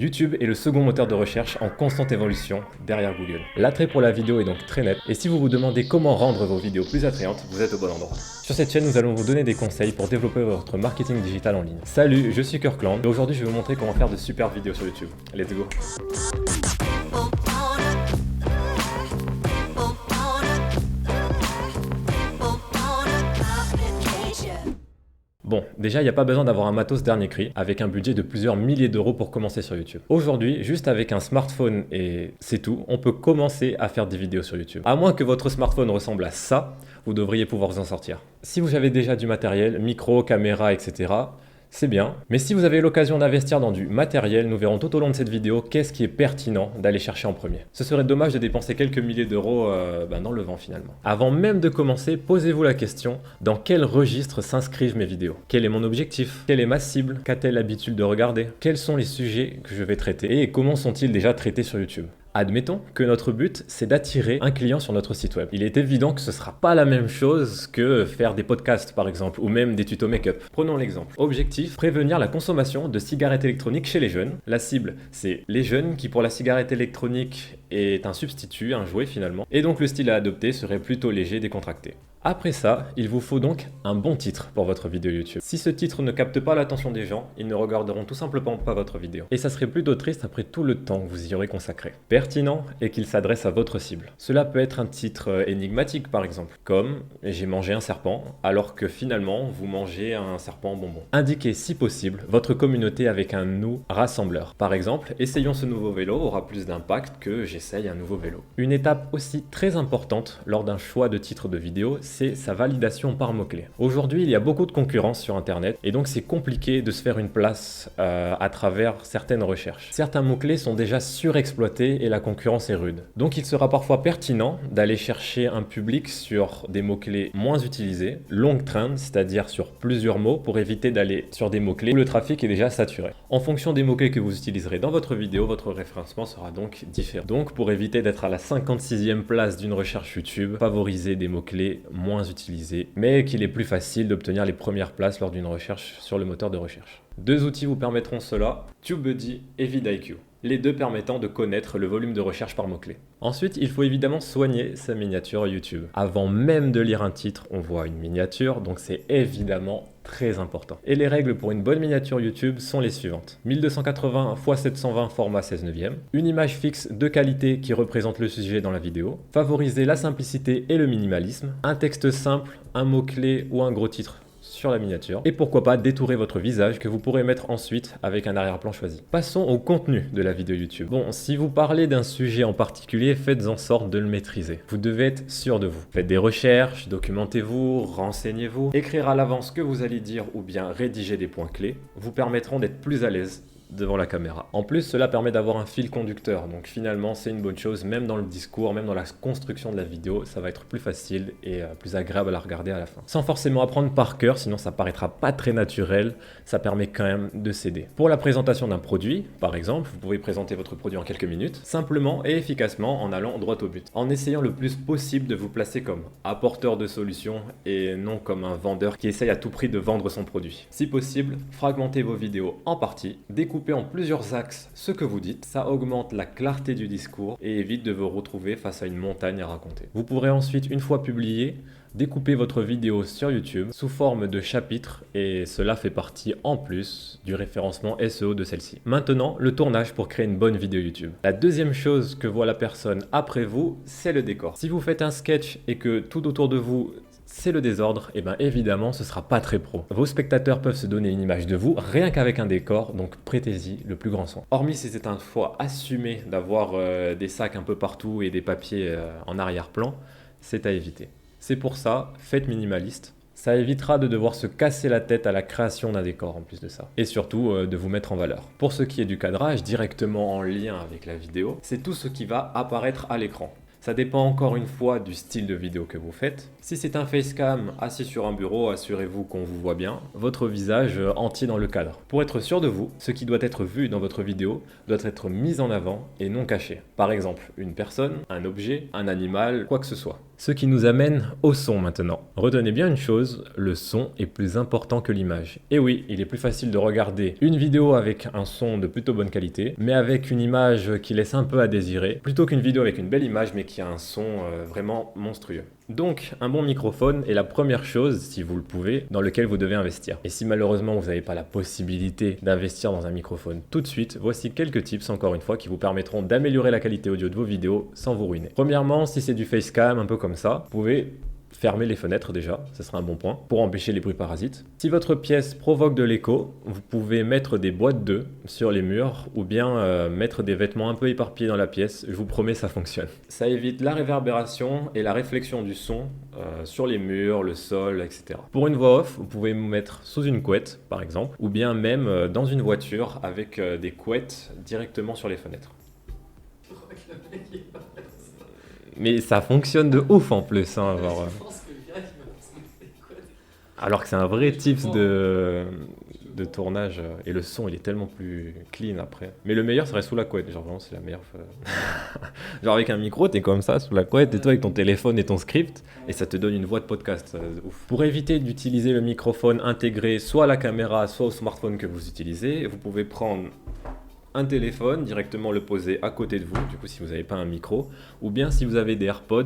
YouTube est le second moteur de recherche en constante évolution derrière Google. L'attrait pour la vidéo est donc très net, et si vous vous demandez comment rendre vos vidéos plus attrayantes, vous êtes au bon endroit. Sur cette chaîne, nous allons vous donner des conseils pour développer votre marketing digital en ligne. Salut, je suis Kirkland, et aujourd'hui je vais vous montrer comment faire de superbes vidéos sur YouTube. Let's go! Bon, déjà, il n'y a pas besoin d'avoir un matos dernier cri, avec un budget de plusieurs milliers d'euros pour commencer sur YouTube. Aujourd'hui, juste avec un smartphone et c'est tout, on peut commencer à faire des vidéos sur YouTube. À moins que votre smartphone ressemble à ça, vous devriez pouvoir vous en sortir. Si vous avez déjà du matériel, micro, caméra, etc., c'est bien. Mais si vous avez l'occasion d'investir dans du matériel, nous verrons tout au long de cette vidéo qu'est-ce qui est pertinent d'aller chercher en premier. Ce serait dommage de dépenser quelques milliers d'euros dans le vent finalement. Avant même de commencer, posez-vous la question, dans quel registre s'inscrivent mes vidéos? Quel est mon objectif? Quelle est ma cible? Qu'a-t-elle l'habitude de regarder? Quels sont les sujets que je vais traiter? Et comment sont-ils déjà traités sur YouTube? Admettons que notre but, c'est d'attirer un client sur notre site web. Il est évident que ce ne sera pas la même chose que faire des podcasts par exemple, ou même des tutos make-up. Prenons l'exemple. Objectif, prévenir la consommation de cigarettes électroniques chez les jeunes. La cible, c'est les jeunes qui pour la cigarette électronique est un substitut, un jouet finalement. Et donc le style à adopter serait plutôt léger, décontracté. Après ça, il vous faut donc un bon titre pour votre vidéo YouTube. Si ce titre ne capte pas l'attention des gens, ils ne regarderont tout simplement pas votre vidéo. Et ça serait plutôt triste après tout le temps que vous y aurez consacré. Pertinent et qu'il s'adresse à votre cible. Cela peut être un titre énigmatique par exemple, comme « J'ai mangé un serpent » alors que finalement vous mangez un serpent bonbon. Indiquez si possible votre communauté avec un « nous » rassembleur. Par exemple, « Essayons ce nouveau vélo » aura plus d'impact que « J'essaye un nouveau vélo ». Une étape aussi très importante lors d'un choix de titre de vidéo, c'est sa validation par mots-clés. Aujourd'hui, il y a beaucoup de concurrence sur Internet et donc c'est compliqué de se faire une place à travers certaines recherches. Certains mots-clés sont déjà surexploités et la concurrence est rude. Donc il sera parfois pertinent d'aller chercher un public sur des mots-clés moins utilisés, long trend, c'est-à-dire sur plusieurs mots pour éviter d'aller sur des mots-clés où le trafic est déjà saturé. En fonction des mots-clés que vous utiliserez dans votre vidéo, votre référencement sera donc différent. Donc pour éviter d'être à la 56e place d'une recherche YouTube, favorisez des mots-clés moins utilisés, mais qu'il est plus facile d'obtenir les premières places lors d'une recherche sur le moteur de recherche. Deux outils vous permettront cela, TubeBuddy et vidIQ, les deux permettant de connaître le volume de recherche par mots-clés. Ensuite, il faut évidemment soigner sa miniature YouTube. Avant même de lire un titre, on voit une miniature, donc c'est évidemment très important. Et les règles pour une bonne miniature YouTube sont les suivantes. 1280 x 720 format 16/9, une image fixe de qualité qui représente le sujet dans la vidéo, favoriser la simplicité et le minimalisme, un texte simple, un mot-clé ou un gros titre sur la miniature, et pourquoi pas détourer votre visage que vous pourrez mettre ensuite avec un arrière-plan choisi. Passons au contenu de la vidéo YouTube. Bon, si vous parlez d'un sujet en particulier, faites en sorte de le maîtriser. Vous devez être sûr de vous. Faites des recherches, documentez-vous, renseignez-vous. Écrire à l'avance ce que vous allez dire ou bien rédiger des points clés vous permettront d'être plus à l'aise devant la caméra. En plus, cela permet d'avoir un fil conducteur, donc finalement c'est une bonne chose, même dans le discours, même dans la construction de la vidéo, ça va être plus facile et plus agréable à la regarder à la fin. Sans forcément apprendre par cœur, sinon ça paraîtra pas très naturel, ça permet quand même de s'aider. Pour la présentation d'un produit, par exemple, vous pouvez présenter votre produit en quelques minutes, simplement et efficacement en allant droit au but, en essayant le plus possible de vous placer comme apporteur de solutions et non comme un vendeur qui essaye à tout prix de vendre son produit. Si possible, fragmentez vos vidéos en parties, découpez en plusieurs axes ce que vous dites, ça augmente la clarté du discours et évite de vous retrouver face à une montagne à raconter. Vous pourrez ensuite, une fois publié, découper votre vidéo sur YouTube sous forme de chapitres et cela fait partie en plus du référencement SEO de celle-ci. Maintenant, le tournage pour créer une bonne vidéo YouTube. La deuxième chose que voit la personne après vous, c'est le décor. Si vous faites un sketch et que tout autour de vous c'est le désordre, et bien évidemment ce sera pas très pro. Vos spectateurs peuvent se donner une image de vous rien qu'avec un décor, donc prêtez-y le plus grand soin. Hormis si c'est un fois assumé d'avoir des sacs un peu partout et des papiers en arrière-plan, c'est à éviter. C'est pour ça, faites minimaliste. Ça évitera de devoir se casser la tête à la création d'un décor en plus de ça. Et surtout de vous mettre en valeur. Pour ce qui est du cadrage, directement en lien avec la vidéo, c'est tout ce qui va apparaître à l'écran. Ça dépend encore une fois du style de vidéo que vous faites. Si c'est un facecam assis sur un bureau, assurez-vous qu'on vous voit bien, votre visage entier dans le cadre. Pour être sûr de vous, ce qui doit être vu dans votre vidéo doit être mis en avant et non caché. Par exemple, une personne, un objet, un animal, quoi que ce soit. Ce qui nous amène au son maintenant. Retenez bien une chose, le son est plus important que l'image. Et oui, il est plus facile de regarder une vidéo avec un son de plutôt bonne qualité, mais avec une image qui laisse un peu à désirer, plutôt qu'une vidéo avec une belle image mais qui a un son vraiment monstrueux. Donc, un bon microphone est la première chose, si vous le pouvez, dans lequel vous devez investir. Et si malheureusement vous n'avez pas la possibilité d'investir dans un microphone tout de suite, voici quelques tips encore une fois qui vous permettront d'améliorer la qualité audio de vos vidéos sans vous ruiner. Premièrement, si c'est du facecam, un peu comme ça, vous pouvez fermer les fenêtres déjà, ce sera un bon point, pour empêcher les bruits parasites. Si votre pièce provoque de l'écho, vous pouvez mettre des boîtes d'œufs sur les murs ou bien mettre des vêtements un peu éparpillés dans la pièce, je vous promets ça fonctionne. Ça évite la réverbération et la réflexion du son sur les murs, le sol, etc. Pour une voix off, vous pouvez vous mettre sous une couette par exemple, ou bien même dans une voiture avec des couettes directement sur les fenêtres. Mais ça fonctionne de ouf en plus. Hein, alors que c'est un vrai tips de tournage. Et le son, il est tellement plus clean après. Mais le meilleur serait sous la couette. Genre vraiment, c'est la meilleure. Genre avec un micro, t'es comme ça, sous la couette, et toi avec ton téléphone et ton script. Et ça te donne une voix de podcast. Ouf. Pour éviter d'utiliser le microphone intégré soit à la caméra, soit au smartphone que vous utilisez, vous pouvez prendre un téléphone, directement le poser à côté de vous, du coup si vous n'avez pas un micro, ou bien si vous avez des AirPods,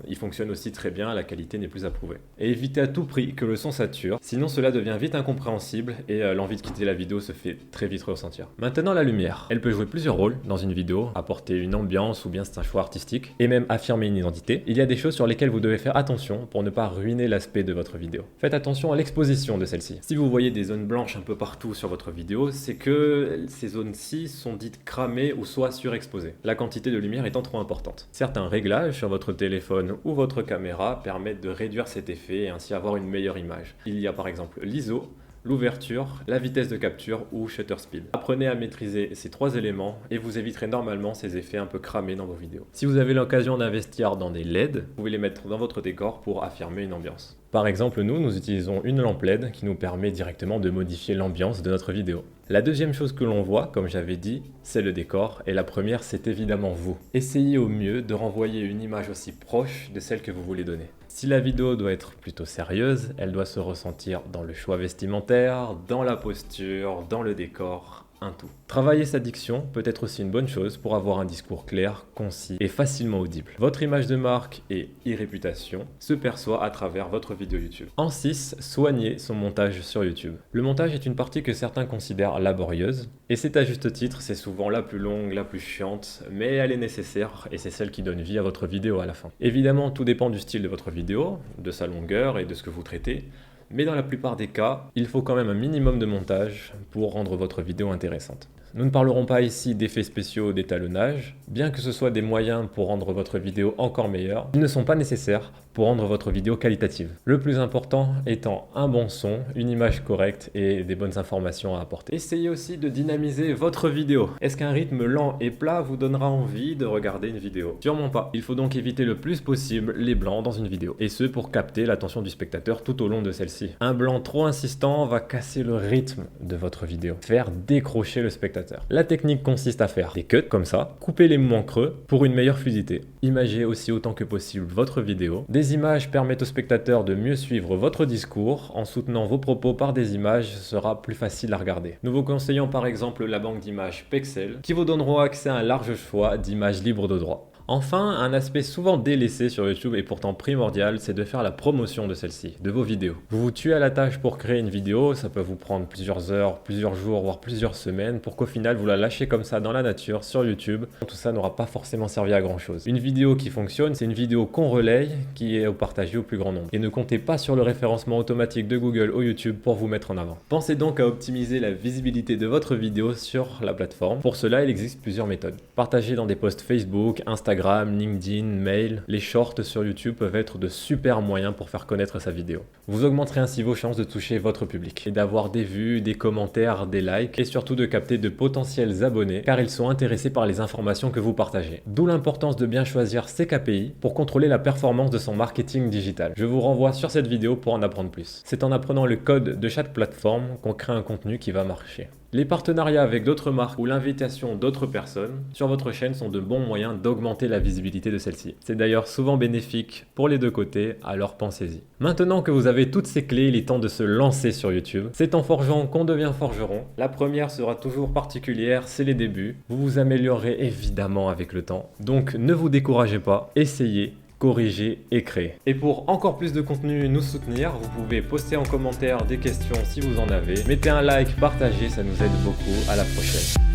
ils fonctionnent aussi très bien, la qualité n'est plus approuvée. Et évitez à tout prix que le son sature, sinon cela devient vite incompréhensible et l'envie de quitter la vidéo se fait très vite ressentir. Maintenant la lumière, elle peut jouer plusieurs rôles dans une vidéo, apporter une ambiance ou bien c'est un choix artistique, et même affirmer une identité. Il y a des choses sur lesquelles vous devez faire attention pour ne pas ruiner l'aspect de votre vidéo. Faites attention à l'exposition de celle-ci. Si vous voyez des zones blanches un peu partout sur votre vidéo, c'est que ces zones sont dites cramées ou soit surexposées, la quantité de lumière étant trop importante. Certains réglages sur votre téléphone ou votre caméra permettent de réduire cet effet et ainsi avoir une meilleure image. Il y a par exemple l'ISO, l'ouverture, la vitesse de capture ou shutter speed. Apprenez à maîtriser ces trois éléments et vous éviterez normalement ces effets un peu cramés dans vos vidéos. Si vous avez l'occasion d'investir dans des LED, vous pouvez les mettre dans votre décor pour affirmer une ambiance. Par exemple, nous utilisons une lampe LED qui nous permet directement de modifier l'ambiance de notre vidéo. La deuxième chose que l'on voit, comme j'avais dit, c'est le décor, et la première, c'est évidemment vous. Essayez au mieux de renvoyer une image aussi proche de celle que vous voulez donner. Si la vidéo doit être plutôt sérieuse, elle doit se ressentir dans le choix vestimentaire, dans la posture, dans le décor, un tout. Travailler sa diction peut être aussi une bonne chose pour avoir un discours clair, concis et facilement audible. Votre image de marque et e-réputation se perçoit à travers votre vidéo YouTube. En 6, soignez son montage sur YouTube. Le montage est une partie que certains considèrent laborieuse, et c'est à juste titre, c'est souvent la plus longue, la plus chiante, mais elle est nécessaire et c'est celle qui donne vie à votre vidéo à la fin. Évidemment, tout dépend du style de votre vidéo, de sa longueur et de ce que vous traitez. Mais dans la plupart des cas, il faut quand même un minimum de montage pour rendre votre vidéo intéressante. Nous ne parlerons pas ici d'effets spéciaux ou d'étalonnage, bien que ce soit des moyens pour rendre votre vidéo encore meilleure, ils ne sont pas nécessaires pour rendre votre vidéo qualitative. Le plus important étant un bon son, une image correcte et des bonnes informations à apporter. Essayez aussi de dynamiser votre vidéo. Est-ce qu'un rythme lent et plat vous donnera envie de regarder une vidéo? Sûrement pas. Il faut donc éviter le plus possible les blancs dans une vidéo, et ce pour capter l'attention du spectateur tout au long de celle-ci. Un blanc trop insistant va casser le rythme de votre vidéo, faire décrocher le spectateur. La technique consiste à faire des cuts comme ça, couper les moments creux pour une meilleure fluidité. Imagez aussi autant que possible votre vidéo. Des images permettent au spectateur de mieux suivre votre discours. En soutenant vos propos par des images, ce sera plus facile à regarder. Nous vous conseillons par exemple la banque d'images Pexel qui vous donneront accès à un large choix d'images libres de droit. Enfin, un aspect souvent délaissé sur YouTube et pourtant primordial, c'est de faire la promotion de celle-ci, de vos vidéos. Vous vous tuez à la tâche pour créer une vidéo, ça peut vous prendre plusieurs heures, plusieurs jours, voire plusieurs semaines, pour qu'au final vous la lâchez comme ça dans la nature, sur YouTube. Tout ça n'aura pas forcément servi à grand chose. Une vidéo qui fonctionne, c'est une vidéo qu'on relaye, qui est partagée au plus grand nombre. Et ne comptez pas sur le référencement automatique de Google ou YouTube pour vous mettre en avant. Pensez donc à optimiser la visibilité de votre vidéo sur la plateforme. Pour cela, il existe plusieurs méthodes. Partagez dans des posts Facebook, Instagram, LinkedIn, mail, les shorts sur YouTube peuvent être de super moyens pour faire connaître sa vidéo. Vous augmenterez ainsi vos chances de toucher votre public et d'avoir des vues, des commentaires, des likes et surtout de capter de potentiels abonnés car ils sont intéressés par les informations que vous partagez. D'où l'importance de bien choisir ses KPI pour contrôler la performance de son marketing digital. Je vous renvoie sur cette vidéo pour en apprendre plus. C'est en apprenant le code de chaque plateforme qu'on crée un contenu qui va marcher. Les partenariats avec d'autres marques ou l'invitation d'autres personnes sur votre chaîne sont de bons moyens d'augmenter la visibilité de celle-ci. C'est d'ailleurs souvent bénéfique pour les deux côtés, alors pensez-y. Maintenant que vous avez toutes ces clés, il est temps de se lancer sur YouTube. C'est en forgeant qu'on devient forgeron. La première sera toujours particulière, c'est les débuts. Vous vous améliorerez évidemment avec le temps. Donc ne vous découragez pas, essayez, corriger et créer. Et pour encore plus de contenu nous soutenir, vous pouvez poster en commentaire des questions si vous en avez. Mettez un like, partagez, ça nous aide beaucoup. À la prochaine.